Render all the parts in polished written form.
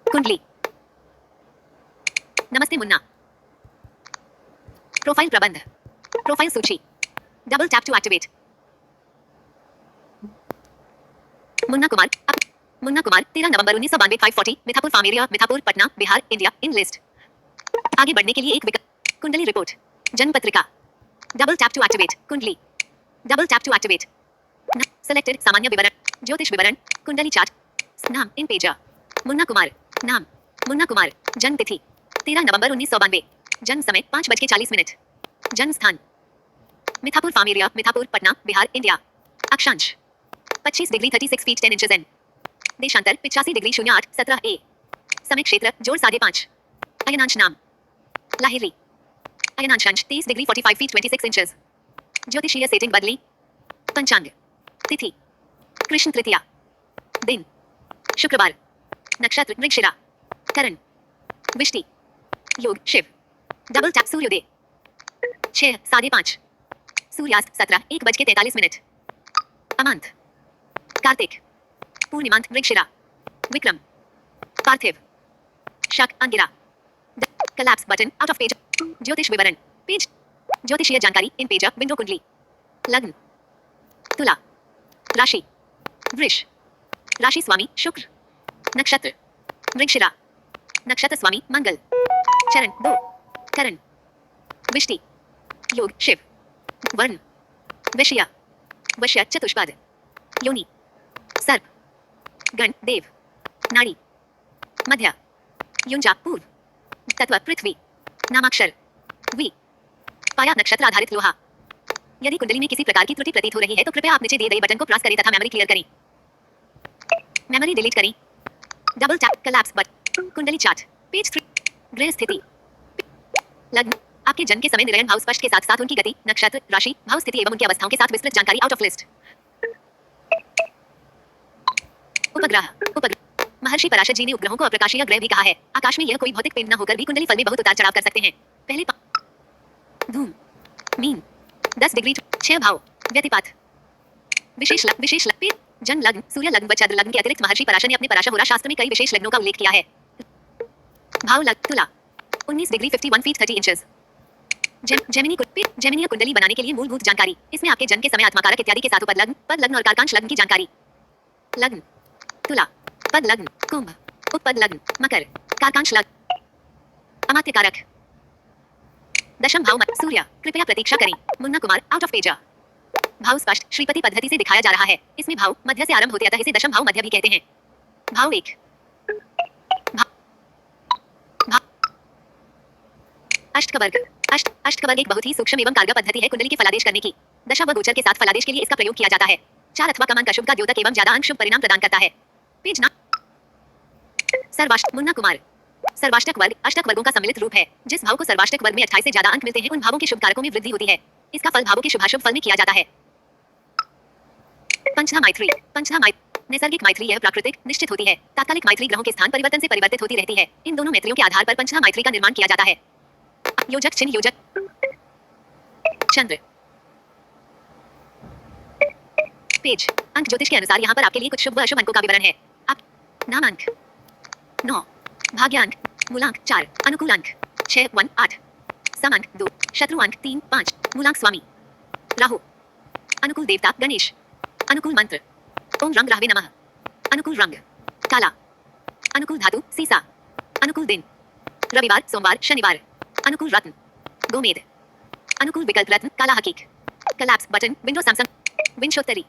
कुंडली। नमस्ते मुन्ना। प्रोफाइल प्रबंध। प्रोफाइल सूची। Double tap to activate. Munna Kumar. Munna Kumar 13 नवंबर 1992 540 Mithapur farm area Mithapur Patna Bihar India in list. आगे बढ़ने के लिए एक विकल्प। कुंडली रिपोर्ट। जन्म पत्रिका। Double tap to activate. कुंडली। Double tap to activate. Selected सामान्य विवरण। ज्योतिष विवरण। कुंडली चार्ट। नाम इन पेजा। मुन्ना कुमार। नाम मुन्ना कुमार। जन्म तिथि 13 नवंबर 1992। जन्म समय 5:40 जन्म स्थान Mithapur farm area Mithapur Patna Bihar India. अक्षांश 25 डिग्री 36 फीट 10 इंचेस एन। देशांतर 85 डिग्री 08 17 ए। समय क्षेत्र जोड़ 5.5। अयनांश नाम लाहिरी। अयनांश 30 degree 45 feet 26 inches. ज्योतिषीय सेटिंग बदली। पंचांग तिथि कृष्ण तृतीया। दिन शुक्रवार। नक्षत्र मृगशिरा। करण विष्टि। योग शिव। डबल टैप सूर्योदय 6:5। सूर्यास्त 17:01 अमांत कार्तिक। पूर्णिमांत मृगशिरा। विक्रम पार्थिव। शक Angira. Collapse button out of page. ज्योतिष विवरण पेज। ज्योतिषीय जानकारी इन पेज विंडो कुंडली। लग्न तुला। राशि वृष। राशि स्वामी शुक्र। नक्षत्र मृगशिरा। नक्षत्र स्वामी मंगल। चरण 2 करण विष्टि। योग शिव। वर्ण वैश्य। वैश्य चतुष्पद। योनि सर्प। गण देव। नाड़ी मध्य। युंजा पूर्व। तत्व पृथ्वी। नामाक्षर वी। पाया नक्षत्र आधारित लोहा। यदि कुंडली में किसी प्रकार की त्रुटि प्रतीत हो रही है तो कृपया आप नीचे दिए गए बटन को प्रेस करें तथा मेमोरी क्लियर करें। मेमोरी डिलीट करें। Double tap collapse button. कुंडली चार्ट पेज 3। गृह स्थिति। लग्न आपके जन्म के समय निरयन भाव स्पष्ट के साथ साथ उनकी गति नक्षत्र राशि भाव स्थिति एवं उनकी अवस्थाओं के साथ विस्तृत जानकारी आउट ऑफ लिस्ट। उपग्रह महर्षि पराशर जी ने उपग्रहों को अप्रकाशीय ग्रह भी कहा है। आकाश में यह कोई भौतिक पिंड न होकर भी कुंडली फल में बहुत उतार चढ़ाव कर सकते हैं। पहले धूम मीन 10 डिग्री 6 भाव व्यतिपात। विशेष लग्न जन्म लग्न सूर्य लग्न व चंद्र लग्न के अतिरिक्त महर्षि पराशर ने अपने पराशर होरा शास्त्र में कई विशेष लग्नों का उल्लेख किया है। भाव लग्न तुला 19 डिग्री 51 फीट 30 इंचेस। जेमिनी कुंडली बनाने के लिए मूलभूत जानकारी। इसमें आपके जन्म के समय आत्माकारक इत्यादि के साथ उपद लग्न और कारकांश लग्न की जानकारी। लग्न तुला पद लग्न कुंभ उपपद लग्न मकर कारकांश लग्न अमात्य कारक। दशम भाव सूर्य। कृपया प्रतीक्षा करें। Munna Kumar out of page. भाव स्पष्ट श्रीपति पद्धति से दिखाया जा रहा है। इसमें भाव मध्य से आरंभ होते अतः इसे दशम भाव मध्य भी कहते हैं। भाव 1 अष्टकवर्ग एक बहुत ही सूक्ष्म एवं कारगर पद्धति है कुंडली के फलादेश करने की। दशा व गोचर के साथ फलादेश के लिए इसका प्रयोग किया जाता है। 4 अथवा कम अंक अशुभ का द्योतक एवं ज्यादा अंक शुभ परिणाम प्रदान करता है। पेज ना सर्वाष्टक मुन्ना कुमार। सर्वाष्टक वर्ग अष्टक वर्गों का सम्मिलित रूप है। जिस भाव को सर्वाष्टक वर्ग में 28 से ज्यादा अंक मिलते हैं उन भावों के शुभ कारकों में वृद्धि होती है। इसका फल भावों के शुभाशुभ फल में किया जाता है। पंचधा मैत्री नैसर्गिक मैत्री यह प्राकृतिक निश्चित होती है। तात्कालिक मैत्री ग्रहों के स्थान परिवर्तन से परिवर्तित होती रहती है। इन दोनों मैत्रियों के आधार पर पंचधा मैत्री का निर्माण किया जाता है। योजक चिन्ह योजक चंद्र। पेज अंक ज्योतिष के अनुसार यहाँ पर आपके लिए कुछ शुभ व अशुभ अंकों का विवरण है। आप नामांक 9 भाग्यांक मूलांक 4 अनुकूल अंक 6 1 8 समांक 2 शत्रु अंक 3 5 मूलांक स्वामी राहु। अनुकूल देवता गणेश। अनुकूल मंत्र ओम रंग राहवे नमः। अनुकूल रंग काला। अनुकूल धातु सीसा। अनुकूल दिन रविवार सोमवार शनिवार। अनुकूल रत्न गोमेद। अनुकूल विकल्प रत्न काला हकीक। Collapse button window Samsung. विंशोत्तरी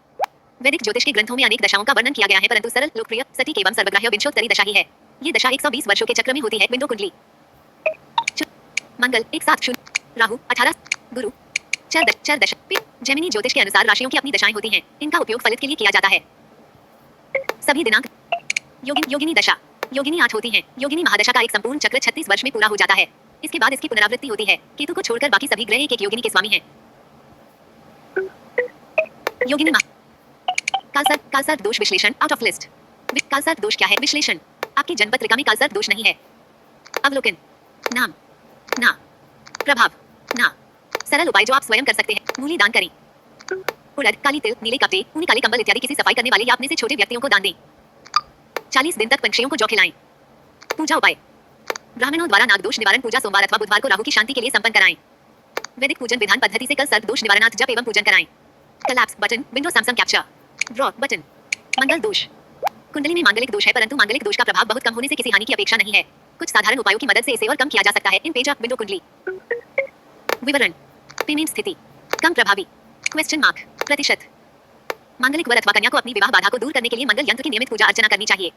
वैदिक ज्योतिष के ग्रंथों में अनेक दशाओं का वर्णन किया गया है परंतु सरल लोकप्रिय सटीक एवं सर्वग्राह्य विंशोत्तरी दशा ही है। ये दशा 120 वर्षों के चक्र में होती है। विंडो कुंडली मंगल 170 राहु 18 गुरु चर दशा। जेमिनी ज्योतिष के अनुसार राशियों की अपनी दशाएं होती हैं। इनका उपयोग फलित के लिए किया जाता है। सभी दिनांक योगिनी दशा योगिनी 8 होती हैं। योगिनी महादशा का एक संपूर्ण चक्र 36 वर्ष में पूरा हो जाता है। इसके बाद इसकी पुनरावृत्ति होती है। केतु को छोड़कर बाकी सभी ग्रह एक योगिनी के स्वामी हैं। योगिनी कालसर्प दोष विश्लेषण आउट ऑफ लिस्ट। कालसर्प दोष क्या है? विश्लेषण आपकी जन्म पत्रिका में कालसर्प दोष नहीं है। अवलोकन नाम ना प्रभाव ना सरल उपाय जो आप स्वयं कर सकते हैं। मूली दान करें। उड़द काली तिल नीले कपड़े ऊनी काले कंबल इत्यादि किसी सफाई करने वाले या अपने से छोटे व्यक्तियों को दान दें। 40 दिन तक पंछियों को जौ खिलाएं। पूजा उपाय। ब्राह्मणों द्वारा नागदोष निवारण पूजा सोमवार अथवा बुधवार को राहु की शांति के लिए संपन्न कराएं। वैदिक पूजन विधान पद्धति से कल सर्प दोष निवारणार्थ जप एवं पूजन कराएं। Collapse button, window Samsung capture, draw button. मंगल दोष। कुंडली में मांगलिक दोष है, परंतु मांगलिक दोष का प्रभाव बहुत कम होने से किसी हानि की अपेक्षा नहीं है। कुछ साधारण उपायों की मदद से इसे और कम किया जा सकता है। इन पेज ऑफ विंडो कुंडली। विवरण। पेमेंट स्थिति कम प्रभावी क्वेश्चन मार्क प्रतिशत। मांगलिक वर अथवा कन्या को अपनी विवाह बाधा को दूर करने के लिए मंगल यंत्र की नियमित पूजा अर्चना करनी चाहिए।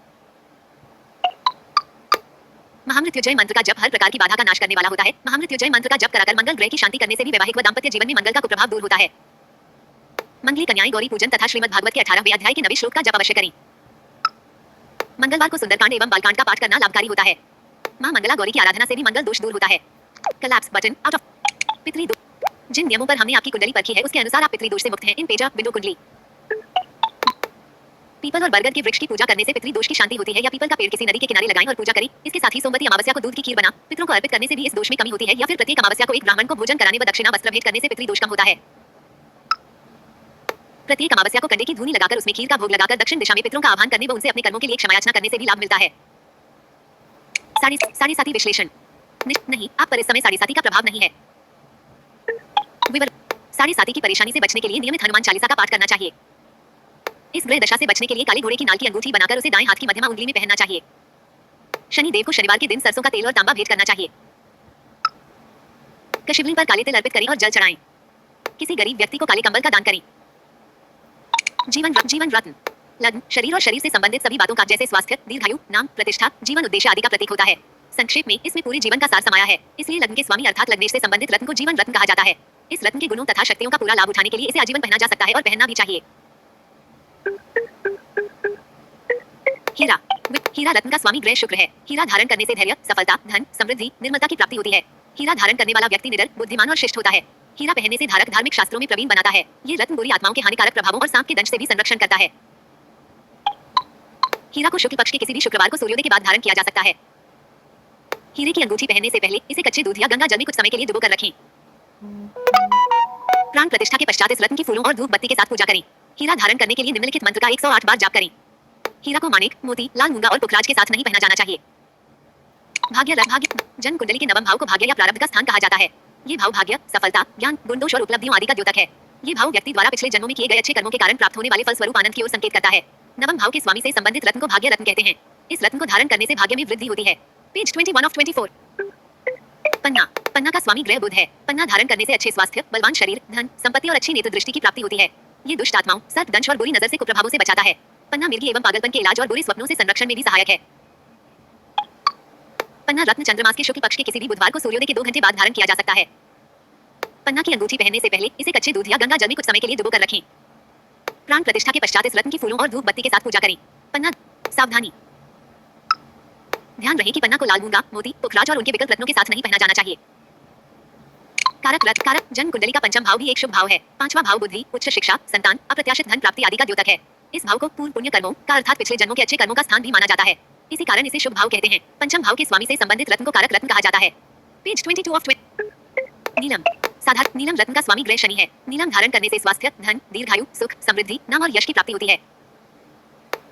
महामृत्युंजय मंत्र का जप हर प्रकार की बाधा का नाश करने वाला होता है। महामृत्युंजय मंत्र का जप कराकर मंगल ग्रह की शांति करने से भी वैवाहिक व दाम्पत्य जीवन में मंगल का कुप्रभाव दूर होता है। मंगली कन्याएं गौरी पूजन तथा श्रीमद् भागवत के 18वें अध्याय के 9वें श्लोक का जप अवश्य करें। मंगलवार को सुंदरकांड एवं बालकांड का पाठ करना लाभकारी होता है। मां मंगला गौरी की आराधना से भी मंगल दोष दूर होता है। कलैप्स बटन आउट ऑफ पितृ दोष। जिन नियमों पर हमने आपकी कुंडली परखी है उसके अनुसार आप पितृ दोष से मुक्त हैं। इन पेज ऑफ विंडो कुंडली। पीपल और बरगद के वृक्ष की पूजा करने से पितृ दोष की शांति होती है। या पीपल का पेड़ किसी नदी के किनारे लगाएं और पूजा करें। इसके साथ ही सोमवती अमावस्या को दूध की खीर बना पितरों को अर्पित करने से भी इस दोष में कमी होती है। या फिर प्रत्येक अमावस्या को एक ब्राह्मण को भोजन कराने व दक्षिणा वस्त्र भेंट करने से पितृ दोष कम होता है। प्रत्येक अमावस्या को कंडे की धूनी लगाकर उसमें खीर का भोग लगाकर दक्षिण दिशा में पितरों का आह्वान करने व उनसे अपने कर्मों के लिए क्षमायाचना करने से भी लाभ मिलता है। साढ़े साथी विश्लेषण। नहीं, आप पर इस समय साढ़े साथी का प्रभाव नहीं है। विवरण। साढ़े साथी की परेशानी से बचने के लिए नियमित हनुमान चालीसा का पाठ करना चाहिए। इस ग्रह दशा से बचने के लिए काले घोड़े की नाल की अंगूठी बनाकर उसे दाएं हाथ की मध्यमा उंगली में पहनना चाहिए। शनि देव को शनिवार के दिन सरसों का तेल और तांबा भेंट करना चाहिए। शिवलिंग पर काले तिल अर्पित करें और जल चढ़ाएं। किसी गरीब व्यक्ति को काले कंबल का दान करें। जीवन रत्न। लग्न, शरीर और शरीर से संबंधित सभी बातों का जैसे स्वास्थ्य, दीर्घायु, नाम, प्रतिष्ठा, जीवन उद्देश्य आदि का प्रतीक होता है। संक्षेप में इसमें पूरे जीवन का सार समाया है। इसलिए लग्न के स्वामी अर्थात लग्नेश से संबंधित रत्न को जीवन रत्न कहा जाता है। इस रत्न के गुणों तथा शक्तियों का पूरा लाभ उठाने के लिए इसे आजीवन पहना जा सकता है और पहनना भी चाहिए। हीरा। हीरा रत्न का स्वामी ग्रह शुक्र है। हीरा धारण करने से धैर्य, सफलता, धन, समृद्धि, निर्मलता की प्राप्ति होती है। हीरा धारण करने वाला व्यक्ति निडर, बुद्धिमान और शिष्ट होता है। हीरा पहनने से धारक धार्मिक शास्त्रों में प्रवीण बनाता है। ये रत्न बुरी आत्माओं के हानिकारक प्रभावों और सांप के दंश से भी संरक्षण करता है। हीरा को शुक्ल पक्ष के किसी भी शुक्रवार को सूर्योदय के बाद धारण किया जा सकता है। हीरे की अंगूठी पहनने से पहले इसे कच्चे दूध या गंगा जल में कुछ समय के लिए डुबो कर रखें। प्राण प्रतिष्ठा के पश्चात इस रत्न की फूलों और धूप बत्ती के साथ पूजा करें। हीरा धारण करने के लिए निम्नलिखित मंत्र का 108 बार जाप करें। हीरा को माणिक, मोती, लाल मूंगा और पुखराज के साथ नहीं पहना जाना चाहिए। भाग्य। जन्म कुंडली के नवम भाव को भाग्य या प्रारब्ध का स्थान कहा जाता है। ये भाव भाग्य, सफलता, ज्ञान, गुण दोष और उपलब्धियों आदि का द्योतक है। ये भाव व्यक्ति द्वारा पिछले जन्मों में किए गए अच्छे कर्मों के कारण प्राप्त होने वाले फल स्वरूप आनंद की ओर संकेत करता है। नवम भाव के स्वामी से संबंधित रत्न को भाग्य रत्न कहते हैं। इस रत्न को धारण करने से भाग्य में वृद्धि होती है। Page 21 of 24। पन्ना का स्वामी ग्रह बुध है। पन्ना धारण करने से अच्छे स्वास्थ्य, बलवान शरीर, धन, संपत्ति और अच्छी नेत्र दृष्टि की प्राप्ति होती है। ये दुष्ट आत्माओं, सर्प दंश और बुरी नजर से कुप्रभावों से बचाता है। पन्ना मिर्गी एवं पागलपन के इलाज और बुरे स्वप्नों से संरक्षण में भी सहायक है। पन्ना रत्न चंद्रमास के शुक्ल पक्ष के किसी भी बुधवार को सूर्योदय के 2 घंटे बाद धारण किया जा सकता है। पन्ना की अंगूठी पहनने से पहले इसे कच्चे दूध या गंगा जल में कुछ समय के लिए डुबो कर रखें। प्राण प्रतिष्ठा के पश्चात इस रत्न की फूलों और धूप बत्ती के साथ पूजा करें। पन्ना। सावधानी। ध्यान रहे कि पन्ना को लाल मूंगा, मोती, पुखराज और उनके विकल्प रत्नों के साथ नहीं पहना जाना चाहिए। कारक। जन्म कुंडली का पंचम भाव भी एक शुभ भाव है। पांचवा भाव बुद्धि, उच्च शिक्षा, संतान, अप्रत्याशित धन प्राप्ति आदि का द्योतक है। इस भाव को पूर्व पुण्य कर्मों का अर्थात पिछले जन्मों के अच्छे कर्मों का स्थान भी माना जाता है। इसी कारण इसे शुभ भाव कहते हैं। पंचम भाव के स्वामी से संबंधित रत्न को कारक रत्न कहा जाता है। Page 22 of 20। नीलम। साधारण। नीलम रत्न का स्वामी ग्रह शनि है। नीलम धारण करने से स्वास्थ्य, धन, दीर्घायु, सुख, समृद्धि, नाम और यश की प्राप्ति होती है।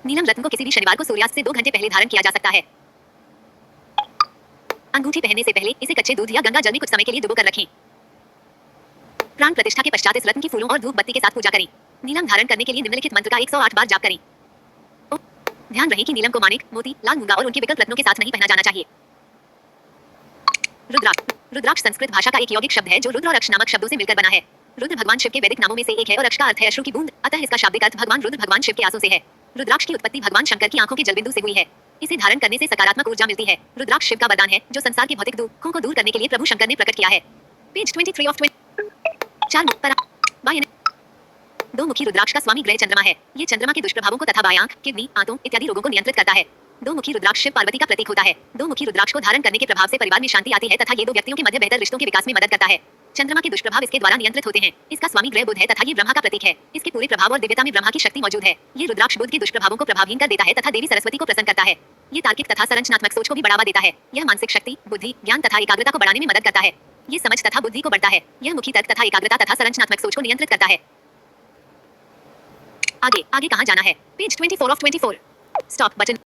नीलम रत्न को किसी भी शनिवार को सूर्यास्त से 2 घंटे पहले धारण किया जा सकता है। अंगूठी पहनने से पहले इसे कच्चे दूध या गंगा जल में कुछ समय के लिए डुबो कर रखें। प्राण प्रतिष्ठा के पश्चात इस रत्न की फूलों और धूप बत्ती के साथ पूजा करें। नीलम धारण करने के लिए निम्नलिखित मंत्र का 108 बार जाप करें। ध्यान रहे कि नीलम को माणिक, मोती, लाल मूंगा और उनके विकल्प रत्नों के साथ नहीं पहना जाना चाहिए। रुद्राक्ष। रुद्राक्ष संस्कृत भाषा का एक यौगिक शब्द है जो रुद्र और अक्ष नामक शब्दों से मिलकर बना है। रुद्र भगवान शिव के वैदिक नामों में से एक है और अक्ष का अर्थ है अश्रु की बूंद, अतः इसका शाब्दिक अर्थ भगवान रुद्र भगवान शिव के आंसू से है। रुद्राक्ष की उत्पत्ति भगवान शंकर की आंखों के जलबिंदु से हुई है। इसे धारण करने से सकारात्मक ऊर्जा मिलती है। रुद्राक्ष शिव का वरदान है जो संसार के भौतिक दुखों को दूर करने के लिए प्रभु शंकर ने प्रकट किया है। Page 23 of 20। दो मुखी रुद्राक्ष का स्वामी ग्रह चंद्रमा है। ये चंद्रमा के दुष्प्रभावों को तथा बाएं आंख, किडनी, आंतों इत्यादि रोगों को नियंत्रित करता है। दो मुखी रुद्राक्ष शिव पार्वती का प्रतीक होता है। दो मुखी रुद्राक्ष को धारण करने के प्रभाव से परिवार में शांति आती है तथा ये दो व्यक्तियों के मध्य बेहतर रिश्तों के विकास में मदद करता है। चंद्रमा के दुष्प्रभाव इसके द्वारा नियंत्रित होते हैं। इसका स्वामी ग्रह बुध है तथा ये ब्रह्मा का प्रतीक है। इसके पूरे प्रभाव और दिव्यता में ब्रह्मा की शक्ति मौजूद है। ये रुद्राक्ष बुध के दुष्प्रभावों को प्रभावहीन कर देता है तथा देवी सरस्वती को प्रसन्न करता है। ये तार्किक तथा संरचनात्मक सोच को भी बढ़ावा देता है। यह मानसिक शक्ति, बुद्धि, ज्ञान तथा एकाग्रता को बढ़ाने में मदद करता है। ये समझ तथा बुद्धि को बढ़ता है। यह मुखी तर्क तथा एकाग्रता तथा संरचनात्मक सोच को नियंत्रित करता है। आगे कहां जाना है? Page 24 of 24। Stop button.